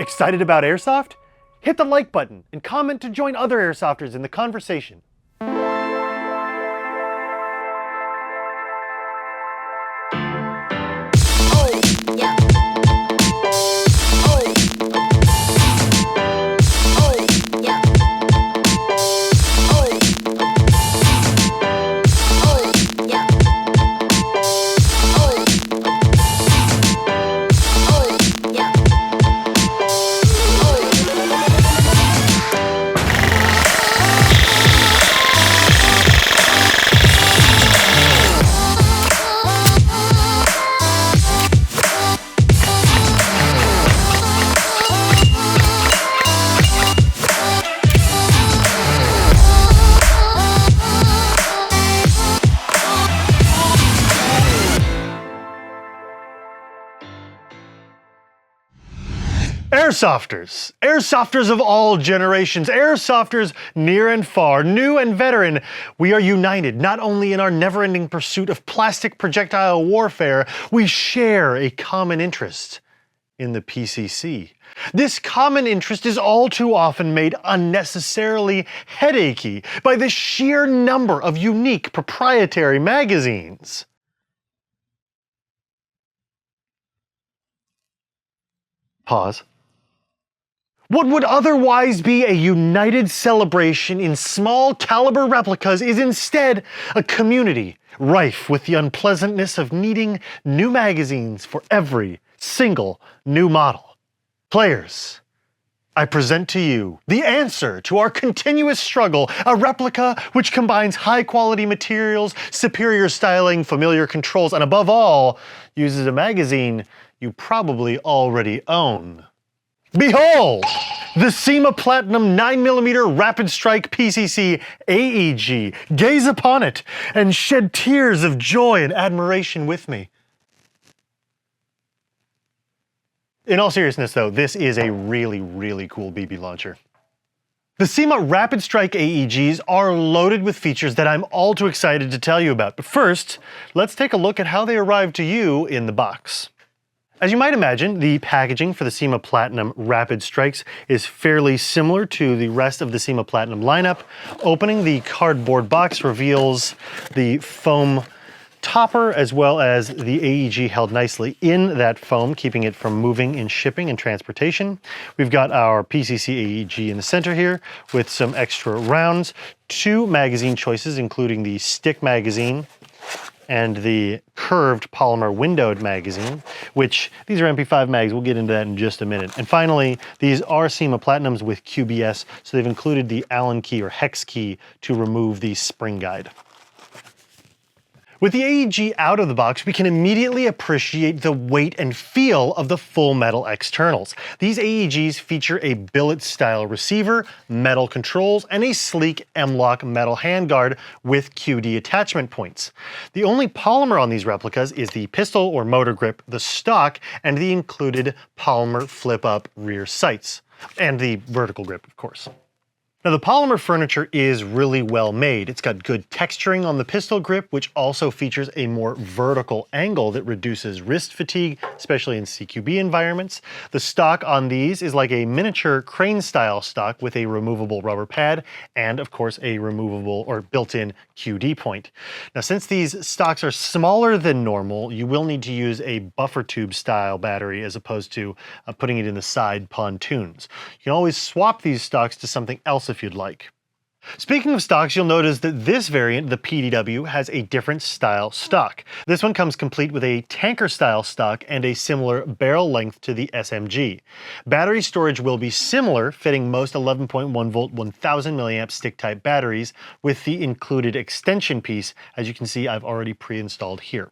Excited about Airsoft? Hit the like button and comment to join other Airsofters in the conversation. Airsofters! Airsofters of all generations, Airsofters near and far, new and veteran, we are united not only in our never-ending pursuit of plastic projectile warfare, we share a common interest in the PCC. This common interest is all too often made unnecessarily headachy by the sheer number of unique proprietary magazines. Pause. What would otherwise be a united celebration in small caliber replicas is instead a community rife with the unpleasantness of needing new magazines for every single new model. Players, I present to you the answer to our continuous struggle, a replica which combines high quality materials, superior styling, familiar controls, and above all, uses a magazine you probably already own. Behold! The CYMA Platinum 9mm Rapid Strike PCC AEG. Gaze upon it and shed tears of joy and admiration with me. In all seriousness though, this is a really cool BB launcher. The CYMA Rapid Strike AEGs are loaded with features that I'm all too excited to tell you about. But first, let's take a look at how they arrived to you in the box. As you might imagine, the packaging for the CYMA Platinum Rapid Strikes is fairly similar to the rest of the CYMA Platinum lineup. Opening the cardboard box reveals the foam topper as well as the AEG held nicely in that foam, keeping it from moving in shipping and transportation. We've got our PCC AEG in the center here with some extra rounds, 2 magazine choices including the stick magazine and the curved polymer windowed magazine, which these are MP5 mags, we'll get into that in just a minute. And finally, these are CYMA Platinums with QBS, so they've included the Allen key or hex key to remove the spring guide. With the AEG out of the box, we can immediately appreciate the weight and feel of the full metal externals. These AEGs feature a billet-style receiver, metal controls, and a sleek M-LOK metal handguard with QD attachment points. The only polymer on these replicas is the pistol or motor grip, the stock, and the included polymer flip-up rear sights, and the vertical grip, of course. Now the polymer furniture is really well made. It's got good texturing on the pistol grip, which also features a more vertical angle that reduces wrist fatigue, especially in CQB environments. The stock on these is like a miniature crane style stock with a removable rubber pad and of course a removable or built-in QD point. Now since these stocks are smaller than normal, you will need to use a buffer tube style battery as opposed to putting it in the side pontoons. You can always swap these stocks to something else if you'd like. Speaking of stocks, you'll notice that this variant, the PDW, has a different style stock. This one comes complete with a tanker style stock and a similar barrel length to the SMG. Battery storage will be similar, fitting most 11.1 volt 1000 milliamp stick type batteries with the included extension piece, as you can see I've already pre-installed here.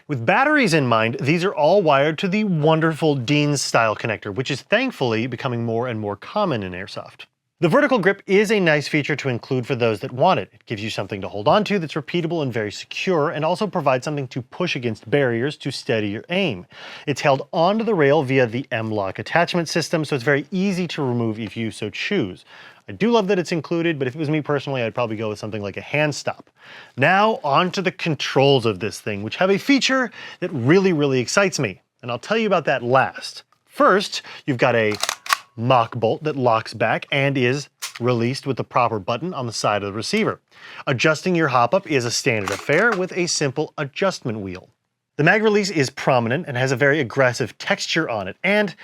With batteries in mind, these are all wired to the wonderful Dean's style connector, which is thankfully becoming more and more common in Airsoft. The vertical grip is a nice feature to include for those that want it. It gives you something to hold on to that's repeatable and very secure, and also provides something to push against barriers to steady your aim. It's held onto the rail via the M-LOK attachment system, so it's very easy to remove if you so choose. I do love that it's included, but if it was me personally, I'd probably go with something like a hand stop. Now on to the controls of this thing, which have a feature that really excites me, and I'll tell you about that last. First, you've got a mock bolt that locks back and is released with the proper button on the side of the receiver. Adjusting your hop-up is a standard affair with a simple adjustment wheel. The mag release is prominent and has a very aggressive texture on it, and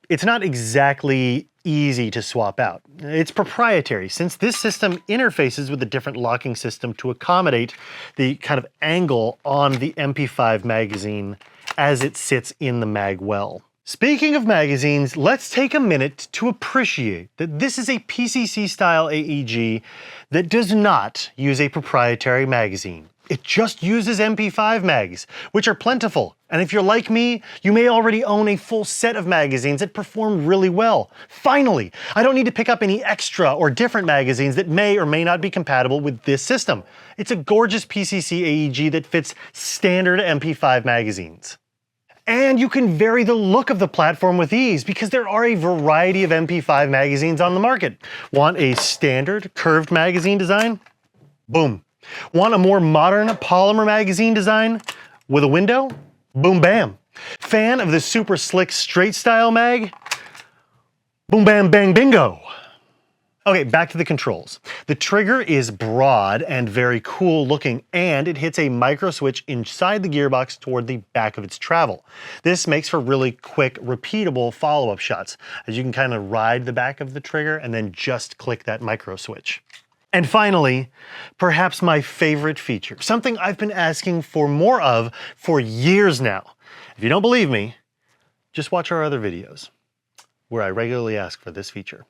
it's not exactly easy to swap out. It's proprietary since this system interfaces with a different locking system to accommodate the kind of angle on the MP5 magazine as it sits in the mag well. Speaking of magazines, let's take a minute to appreciate that this is a PCC style AEG that does not use a proprietary magazine. It just uses MP5 mags, which are plentiful. And if you're like me, you may already own a full set of magazines that perform really well. Finally, I don't need to pick up any extra or different magazines that may or may not be compatible with this system. It's a gorgeous PCC AEG that fits standard MP5 magazines. And you can vary the look of the platform with ease because there are a variety of MP5 magazines on the market. Want a standard curved magazine design? Boom. Want a more modern polymer magazine design with a window? Boom bam. Fan of the super slick straight style mag? Boom bam bang bingo. Okay, back to the controls. The trigger is broad and very cool looking, and it hits a micro switch inside the gearbox toward the back of its travel. This makes for really quick, repeatable follow-up shots, as you can kind of ride the back of the trigger and then just click that micro switch. And finally, perhaps my favorite feature, something I've been asking for more of for years now. If you don't believe me, just watch our other videos, where I regularly ask for this feature.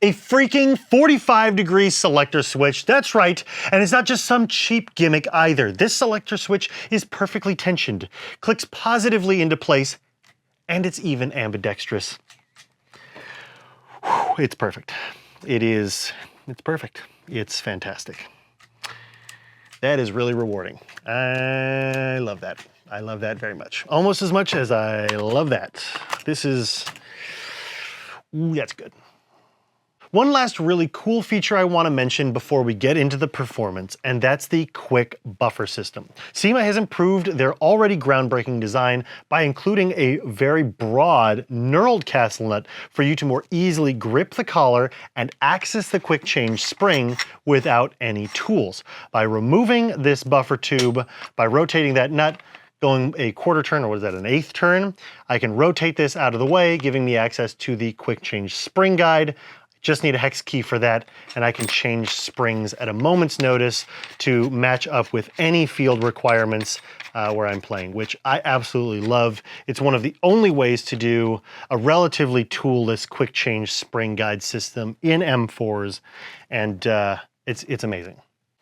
A freaking 45-degree selector switch, that's right, and it's not just some cheap gimmick either. This selector switch is perfectly tensioned, clicks positively into place, and it's even ambidextrous. Whew, it's perfect. It's perfect. It's fantastic. That is really rewarding. I love that. I love that very much. Almost as much as I love that. This is, ooh, that's good. One last really cool feature I want to mention before we get into the performance, and that's the quick buffer system. CYMA has improved their already groundbreaking design by including a very broad knurled castle nut for you to more easily grip the collar and access the quick change spring without any tools. By removing this buffer tube, by rotating that nut, going a quarter turn, or what is that, an eighth turn, I can rotate this out of the way, giving me access to the quick change spring guide. Just need a hex key for that, and I can change springs at a moment's notice to match up with any field requirements where I'm playing, which I absolutely love. It's one of the only ways to do a relatively toolless quick change spring guide system in M4s, and it's amazing.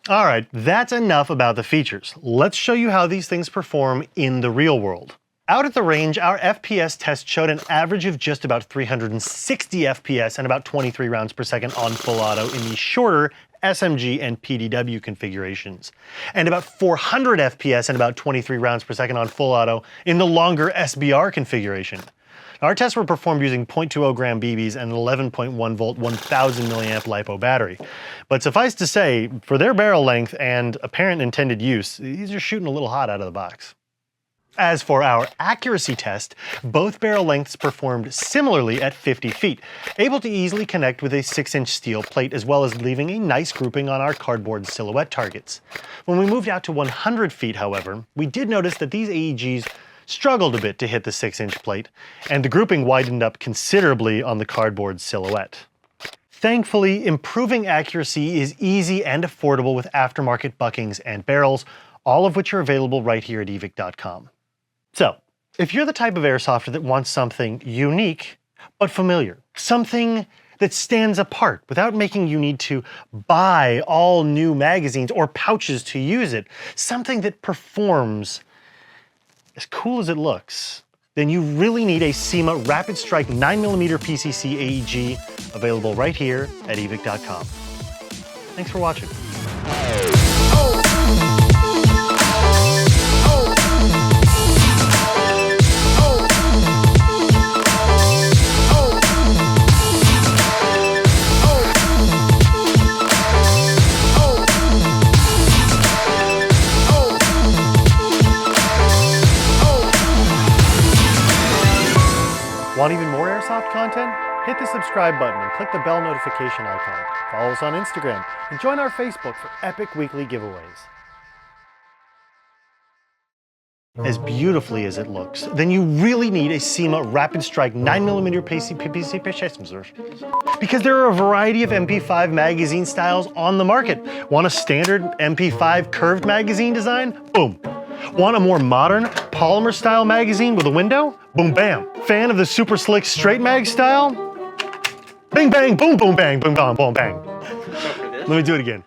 All right, that's enough about the features. Let's show you how these things perform in the real world. Out at the range, our FPS test showed an average of just about 360 FPS and about 23 rounds per second on full auto in the shorter SMG and PDW configurations, and about 400 FPS and about 23 rounds per second on full auto in the longer SBR configuration. Our tests were performed using 0.20 gram BBs and an 11.1 volt 1000 milliamp LiPo battery. But suffice to say, for their barrel length and apparent intended use, these are shooting a little hot out of the box. As for our accuracy test, both barrel lengths performed similarly at 50 feet, able to easily connect with a 6-inch steel plate as well as leaving a nice grouping on our cardboard silhouette targets. When we moved out to 100 feet, however, we did notice that these AEGs struggled a bit to hit the 6-inch plate, and the grouping widened up considerably on the cardboard silhouette. Thankfully, improving accuracy is easy and affordable with aftermarket buckings and barrels, all of which are available right here at Evike.com. So, if you're the type of airsofter that wants something unique but familiar, something that stands apart without making you need to buy all new magazines or pouches to use it, something that performs as cool as it looks, then you really need a CYMA Rapid Strike 9mm PCC AEG, available right here at Evike.com. Thanks for watching. Want even more Airsoft content? hit the subscribe button and click the bell notification icon. Follow us on Instagram and join our Facebook for epic weekly giveaways. As beautifully as it looks, then you really need a CYMA Rapid Strike 9mm PCC test, because there are a variety of MP5 magazine styles on the market. Want a standard MP5 curved magazine design? Boom. Want a more modern polymer style magazine with a window? Boom bam. Fan of the super slick straight mag style? Bing bang, boom boom bang, boom bang, boom bang. Let me do it again.